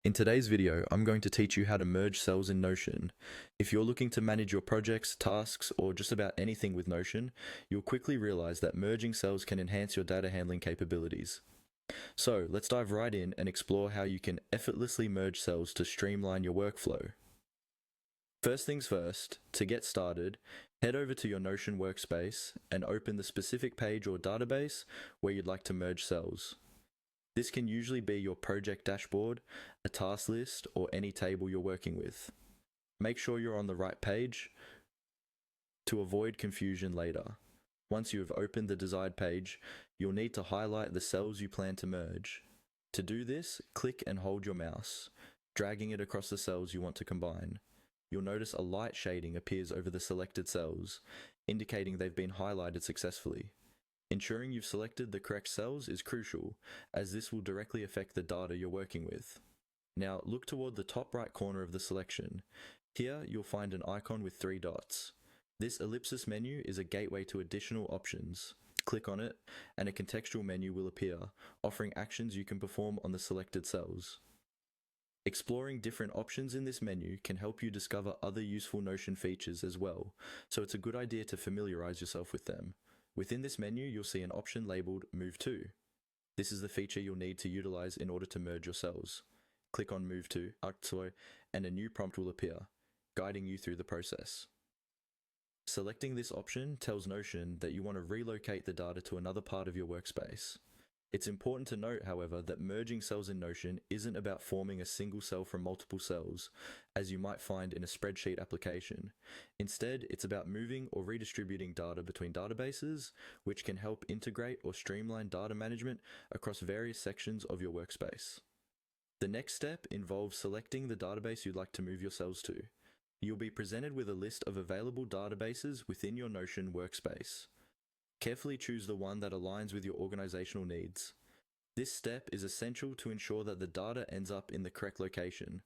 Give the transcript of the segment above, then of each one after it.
In today's video, I'm going to teach you how to merge cells in Notion. If you're looking to manage your projects, tasks, or just about anything with Notion, you'll quickly realize that merging cells can enhance your data handling capabilities. So let's dive right in and explore how you can effortlessly merge cells to streamline your workflow. First things first, to get started, head over to your Notion workspace and open the specific page or database where you'd like to merge cells. This can usually be your project dashboard, a task list, or any table you're working with. Make sure you're on the right page to avoid confusion later. Once you have opened the desired page, you'll need to highlight the cells you plan to merge. To do this, click and hold your mouse, dragging it across the cells you want to combine. You'll notice a light shading appears over the selected cells, indicating they've been highlighted successfully. Ensuring you've selected the correct cells is crucial, as this will directly affect the data you're working with. Now look toward the top right corner of the selection. Here you'll find an icon with 3 dots. This ellipsis menu is a gateway to additional options. Click on it, and a contextual menu will appear, offering actions you can perform on the selected cells. Exploring different options in this menu can help you discover other useful Notion features as well, so it's a good idea to familiarize yourself with them. Within this menu, you'll see an option labeled Move To. This is the feature you'll need to utilize in order to merge your cells. Click on Move To, and a new prompt will appear, guiding you through the process. Selecting this option tells Notion that you want to relocate the data to another part of your workspace. It's important to note, however, that merging cells in Notion isn't about forming a single cell from multiple cells, as you might find in a spreadsheet application. Instead, it's about moving or redistributing data between databases, which can help integrate or streamline data management across various sections of your workspace. The next step involves selecting the database you'd like to move your cells to. You'll be presented with a list of available databases within your Notion workspace. Carefully choose the one that aligns with your organizational needs. This step is essential to ensure that the data ends up in the correct location.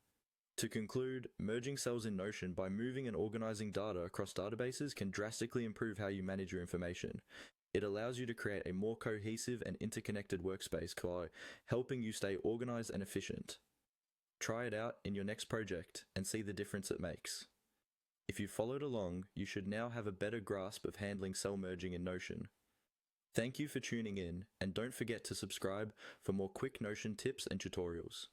To conclude, merging cells in Notion by moving and organizing data across databases can drastically improve how you manage your information. It allows you to create a more cohesive and interconnected workspace by helping you stay organized and efficient. Try it out in your next project and see the difference it makes. If you followed along, you should now have a better grasp of handling cell merging in Notion. Thank you for tuning in, and don't forget to subscribe for more quick Notion tips and tutorials.